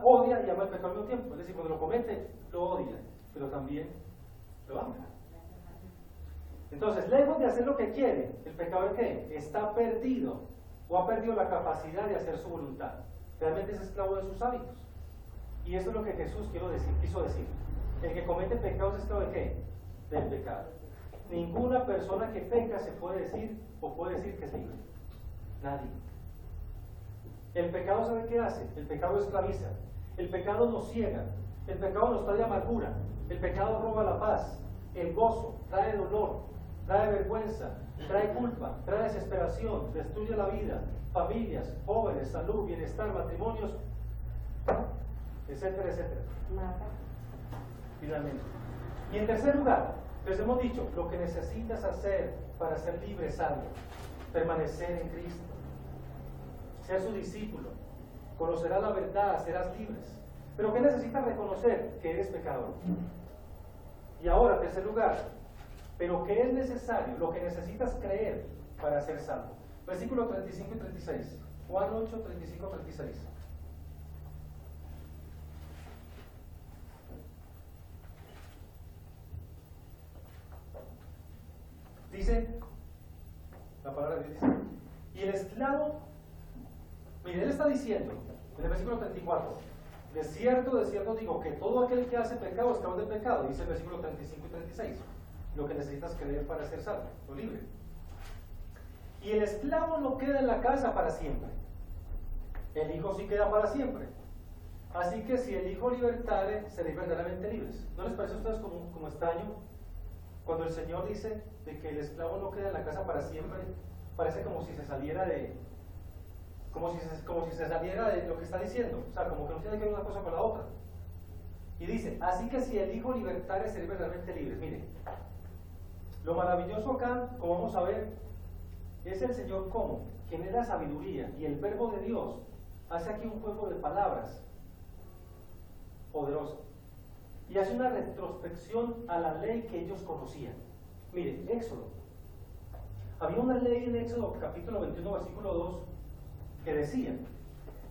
Odia y ama el pecado al mismo tiempo. Es decir, cuando lo comete, lo odia, pero también lo ama. Entonces, lejos de hacer lo que quiere, el pecador ¿qué? Está perdido o ha perdido la capacidad de hacer su voluntad. Realmente es esclavo de sus hábitos. Y eso es lo que Jesús quiso decir. El que comete pecados es esclavo de ¿qué? Del pecado. Ninguna persona que peca se puede decir o puede decir que es libre. Nadie. El pecado, ¿sabe qué hace? El pecado esclaviza. El pecado nos ciega. El pecado nos trae amargura. El pecado roba la paz, el gozo, trae dolor, trae vergüenza, trae culpa, trae desesperación, destruye la vida, familias, jóvenes, salud, bienestar, matrimonios, etcétera, etcétera. Finalmente. Y en tercer lugar, les hemos dicho, lo que necesitas hacer para ser libre es algo: permanecer en Cristo, ser su discípulo, conocerás la verdad, serás libres. Pero ¿qué necesitas reconocer? Que eres pecador. Y ahora, tercer lugar, pero ¿qué es necesario? Lo que necesitas creer para ser salvo. Versículos 35 y 36. Juan 8, 35 y 36. Dice, la palabra de Dios dice, y el esclavo, mire, él está diciendo, en el versículo 34, de cierto digo que todo aquel que hace pecado es esclavo del pecado, dice el versículo 35 y 36. Lo que necesitas creer para ser salvo, lo libre. Y el esclavo no queda en la casa para siempre, el hijo sí queda para siempre. Así que si el hijo libertare, seréis verdaderamente libres. ¿No les parece a ustedes como extraño cuando el Señor dice de que el esclavo no queda en la casa para siempre? Parece como si se saliera de lo que está diciendo, o sea, como que no tiene que ver una cosa con la otra. Y dice, así que si el hijo libertare, seréis verdaderamente libres. Miren, lo maravilloso acá, como vamos a ver, es el Señor como quien es la sabiduría y el verbo de Dios hace aquí un juego de palabras poderoso y hace una retrospección a la ley que ellos conocían. Miren, Éxodo. Había una ley en Éxodo capítulo 21 versículo 2 que decía: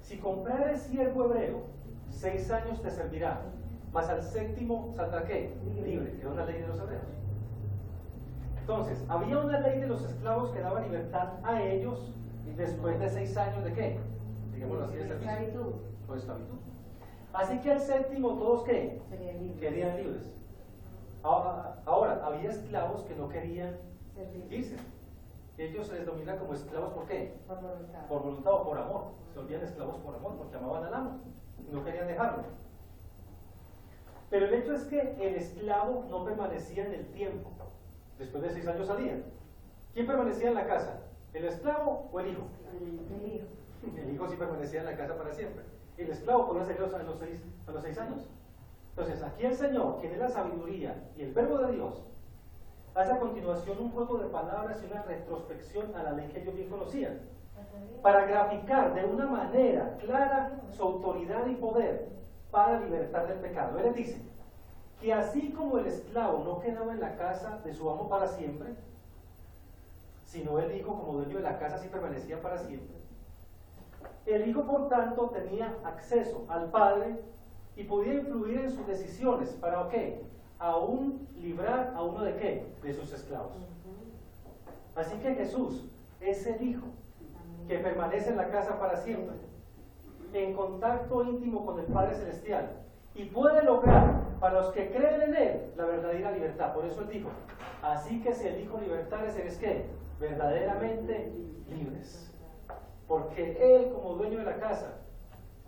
si comprares siervo hebreo, 6 años te servirá, mas al séptimo saldrá ¿qué? Libre. Era una ley de los hebreos. Entonces, había una ley de los esclavos que daba libertad a ellos después de 6 años de ¿qué? Digámoslo así, de servicio o de esclavitud. Así que al séptimo, ¿todos qué? Querían libres. Ahora, había esclavos que no querían irse. Ellos se les denomina como esclavos, ¿por qué? Por voluntad o por amor. Se volvían esclavos por amor, porque amaban al amo. No querían dejarlo. Pero el hecho es que el esclavo no permanecía en el tiempo. Después de 6 años salían. ¿Quién permanecía en la casa? ¿El esclavo o el hijo? El hijo. El hijo sí permanecía en la casa para siempre. El esclavo podía salir a los 6 años. Entonces, aquí el Señor, quien es la sabiduría y el verbo de Dios, hace a continuación un juego de palabras y una retrospección a la ley que ellos bien conocían, para graficar de una manera clara su autoridad y poder para libertar del pecado. Él les dice que así como el esclavo no quedaba en la casa de su amo para siempre, sino el hijo como dueño de la casa sí permanecía para siempre. El hijo, por tanto, tenía acceso al padre y podía influir en sus decisiones. ¿Para qué? Aún librar a uno de qué? De sus esclavos. Así que Jesús es el hijo que permanece en la casa para siempre, en contacto íntimo con el Padre Celestial, y puede lograr para los que creen en Él la verdadera libertad. Por eso Él dijo: así que si el Hijo libertare, seréis ¿qué? Verdaderamente libres. Porque Él, como dueño de la casa,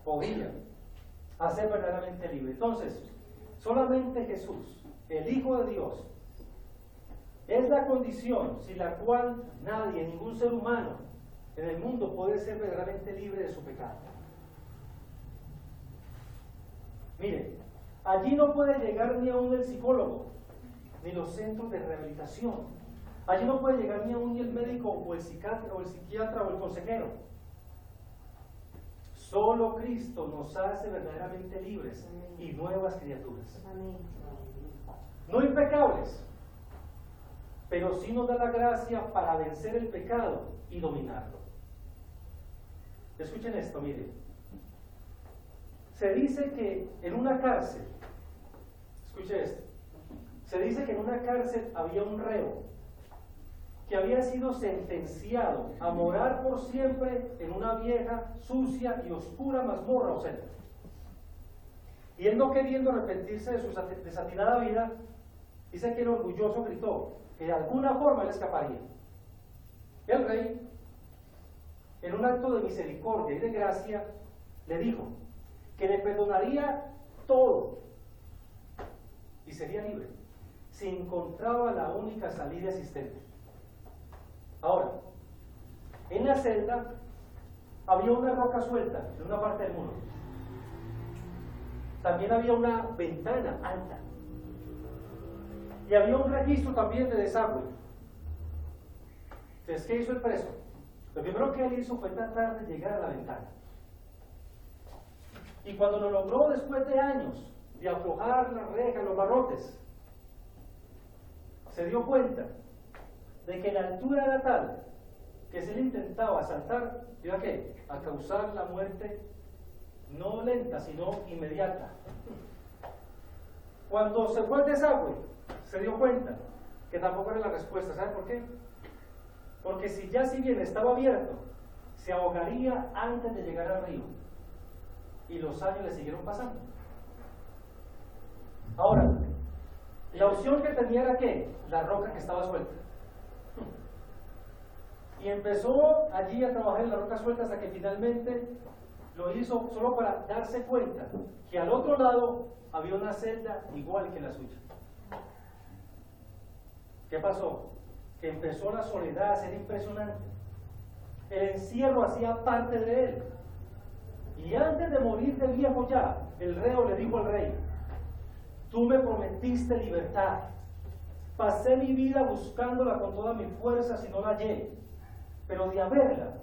podía hacer verdaderamente libre. Entonces, solamente Jesús, el Hijo de Dios, es la condición sin la cual nadie, ningún ser humano en el mundo puede ser verdaderamente libre de su pecado. Mire, allí no puede llegar ni aún el psicólogo, ni los centros de rehabilitación. Allí no puede llegar ni aún ni el médico o el psiquiatra o el consejero. Solo Cristo nos hace verdaderamente libres y nuevas criaturas. No impecables, pero sí nos da la gracia para vencer el pecado y dominarlo. Escuchen esto, miren. Se dice que en una cárcel, escuche esto, se dice que en una cárcel había un reo que había sido sentenciado a morar por siempre en una vieja, sucia y oscura mazmorra o celda. Y él, no queriendo arrepentirse de su desatinada vida, dice que el orgulloso gritó que de alguna forma él escaparía. El rey, en un acto de misericordia y de gracia, le dijo que le perdonaría todo y sería libre si encontraba la única salida existente. Ahora, en la celda había una roca suelta en una parte del muro. También había una ventana alta. Y había un registro también de desagüe. Entonces, ¿qué hizo el preso? Lo primero que él hizo fue tratar de llegar a la ventana. Y cuando lo logró después de años de aflojar las rejas, los barrotes, se dio cuenta de que la altura era tal que si él intentaba saltar, ¿iba a qué? A causar la muerte no lenta, sino inmediata. Cuando se fue al desagüe, se dio cuenta que tampoco era la respuesta. ¿Sabe por qué? Porque si bien estaba abierto, se ahogaría antes de llegar al río. Y los años le siguieron pasando. Ahora, la opción que tenía era ¿qué? La roca que estaba suelta. Y empezó allí a trabajar en la roca suelta hasta que finalmente lo hizo solo para darse cuenta que al otro lado había una celda igual que la suya. ¿Qué pasó? Que empezó la soledad a ser impresionante. El encierro hacía parte de él. Y antes de morir de viejo ya, el reo le dijo al rey: tú me prometiste libertad. Pasé mi vida buscándola con todas mis fuerzas y no la hallé. Pero de haberla,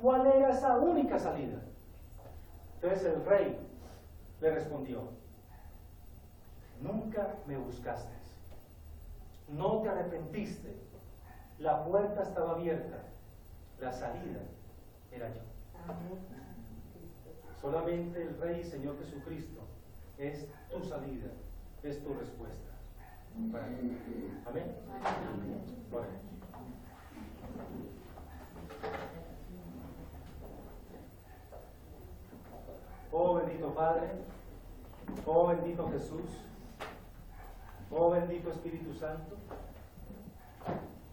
¿cuál era esa única salida? Entonces el rey le respondió: nunca me buscaste, no te arrepentiste, la puerta estaba abierta, la salida era yo. Solamente el Rey y Señor Jesucristo es tu salida, es tu respuesta. Amén. Oremos. Oh bendito Padre, oh bendito Jesús, oh bendito Espíritu Santo,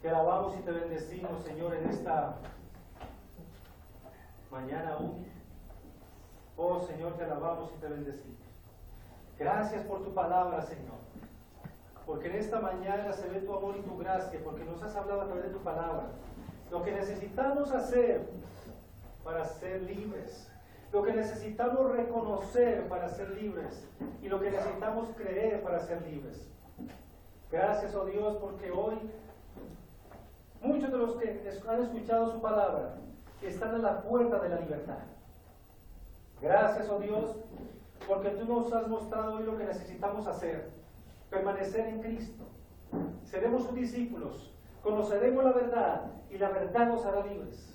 te alabamos y te bendecimos, Señor, en esta mañana aún. Oh Señor, te alabamos y te bendecimos. Gracias por tu palabra, Señor, porque en esta mañana se ve tu amor y tu gracia, porque nos has hablado a través de tu palabra. Lo que necesitamos hacer para ser libres, lo que necesitamos reconocer para ser libres y lo que necesitamos creer para ser libres. Gracias, oh Dios, porque hoy muchos de los que han escuchado su palabra están en la puerta de la libertad. Gracias, oh Dios, porque tú nos has mostrado hoy lo que necesitamos hacer: permanecer en Cristo. Seremos sus discípulos, conoceremos la verdad y la verdad nos hará libres.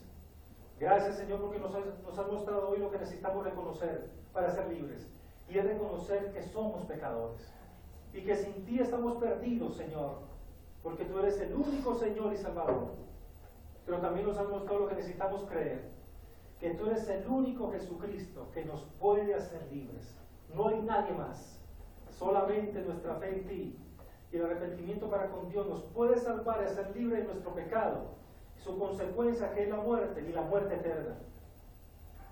Gracias, Señor, porque nos has mostrado hoy lo que necesitamos reconocer para ser libres, y es reconocer que somos pecadores y que sin ti estamos perdidos, Señor, porque tú eres el único Señor y Salvador. Pero también nos has mostrado lo que necesitamos creer: que tú eres el único Jesucristo que nos puede hacer libres. No hay nadie más, solamente nuestra fe en ti y el arrepentimiento para con Dios nos puede salvar y hacer libre de nuestro pecado, su consecuencia, que es la muerte y la muerte eterna.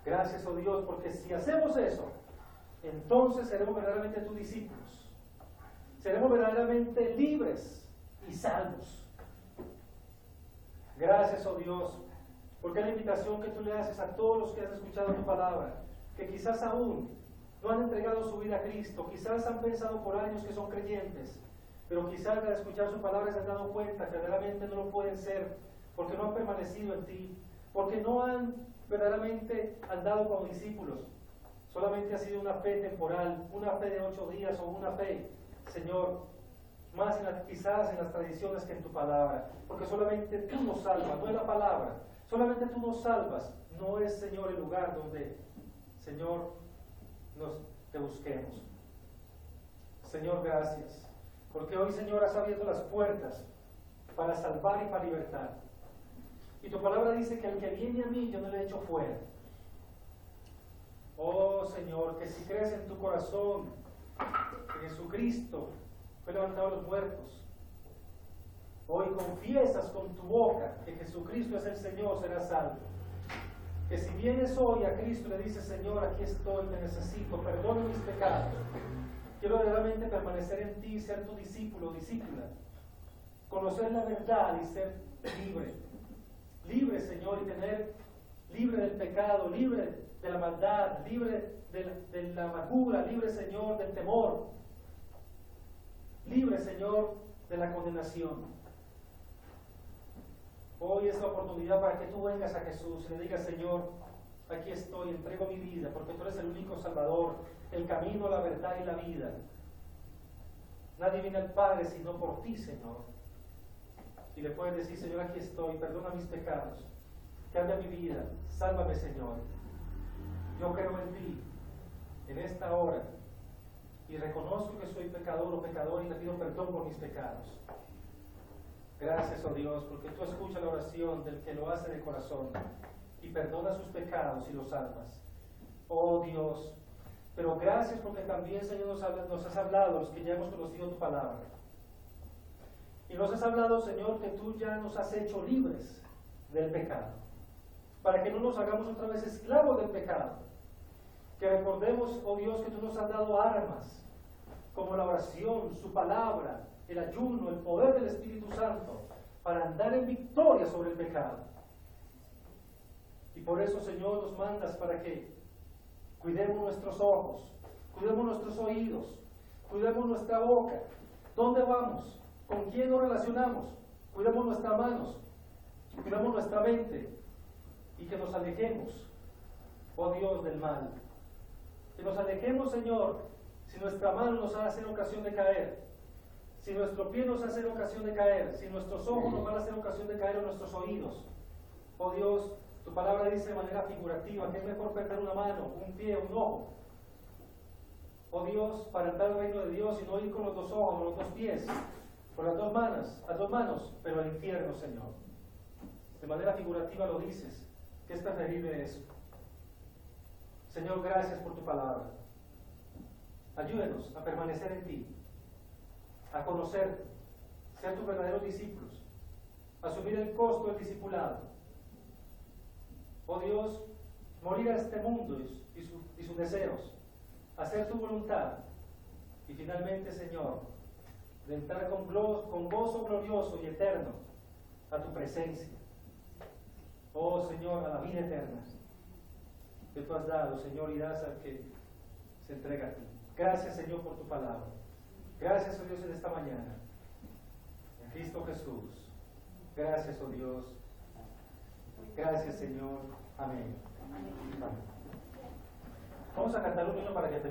Gracias, oh Dios, porque si hacemos eso, entonces seremos verdaderamente tus discípulos, seremos verdaderamente libres y salvos. Gracias, oh Dios, porque es la invitación que tú le haces a todos los que han escuchado tu palabra, que quizás aún no han entregado su vida a Cristo, quizás han pensado por años que son creyentes, pero quizás al escuchar su palabra se han dado cuenta que verdaderamente no lo pueden ser, porque no han permanecido en ti, porque no han verdaderamente andado como discípulos. Solamente ha sido una fe temporal, una fe de 8 días o una fe, Señor, más quizás en las tradiciones que en tu palabra, porque solamente tú nos salvas, no es la palabra, solamente tú nos salvas, no es, Señor, el lugar donde, Señor, te busquemos. Señor, gracias, porque hoy, Señor, has abierto las puertas para salvar y para libertar. Y tu palabra dice que al que viene a mí yo no le echo fuera. Oh Señor, que si crees en tu corazón que Jesucristo fue levantado de los muertos, hoy confiesas con tu boca que Jesucristo es el Señor, serás salvo. Que si vienes hoy a Cristo y le dices: Señor, aquí estoy, te necesito, perdona mis pecados, quiero verdaderamente permanecer en ti, ser tu discípulo, discípula, conocer la verdad y ser libre. Libre, Señor, y tener libre del pecado, libre de la maldad, libre de la amargura, libre, Señor, del temor, libre, Señor, de la condenación. Hoy es la oportunidad para que tú vengas a Jesús y le digas: Señor, aquí estoy, entrego mi vida, porque tú eres el único Salvador, el camino, la verdad y la vida. Nadie viene al Padre sino por ti, Señor. Y le puedes decir: Señor, aquí estoy, perdona mis pecados, cambia mi vida, sálvame, Señor. Yo creo en ti en esta hora y reconozco que soy pecador o pecador y le pido perdón por mis pecados. Gracias, oh Dios, porque tú escuchas la oración del que lo hace de corazón y perdona sus pecados y los salvas. Oh Dios, pero gracias porque también, Señor, nos has hablado, los que ya hemos conocido tu palabra. Y nos has hablado, Señor, que tú ya nos has hecho libres del pecado, para que no nos hagamos otra vez esclavos del pecado. Que recordemos, oh Dios, que tú nos has dado armas, como la oración, su palabra, el ayuno, el poder del Espíritu Santo, para andar en victoria sobre el pecado. Y por eso, Señor, nos mandas para que cuidemos nuestros ojos, cuidemos nuestros oídos, cuidemos nuestra boca. ¿Dónde vamos? ¿Con quién nos relacionamos? Cuidemos nuestras manos, cuidemos nuestra mente, y que nos alejemos, oh Dios, del mal. Que nos alejemos, Señor, si nuestra mano nos hace ocasión de caer, si nuestro pie nos hace ocasión de caer, si nuestros ojos nos van a hacer ocasión de caer, o nuestros oídos. Oh Dios, Tu palabra dice de manera figurativa que es mejor perder una mano, un pie, un ojo. Oh Dios, para entrar al reino de Dios y no ir con los dos ojos, los dos pies, con las dos manos, pero al infierno, Señor. De manera figurativa lo dices, que es preferible eso. Señor, gracias por tu palabra. Ayúdenos a permanecer en ti, a conocerte, ser tus verdaderos discípulos, asumir el costo del discipulado. Oh Dios, morir a este mundo y sus deseos, hacer tu voluntad y finalmente, Señor, de entrar con gozo glorioso y eterno a tu presencia. Oh Señor, a la vida eterna que tú has dado, Señor, y das al que se entrega a ti. Gracias, Señor, por tu palabra. Gracias, oh Dios, en esta mañana. En Cristo Jesús. Gracias, oh Dios. Gracias, Señor. Amén. Vamos a cantar un himno para que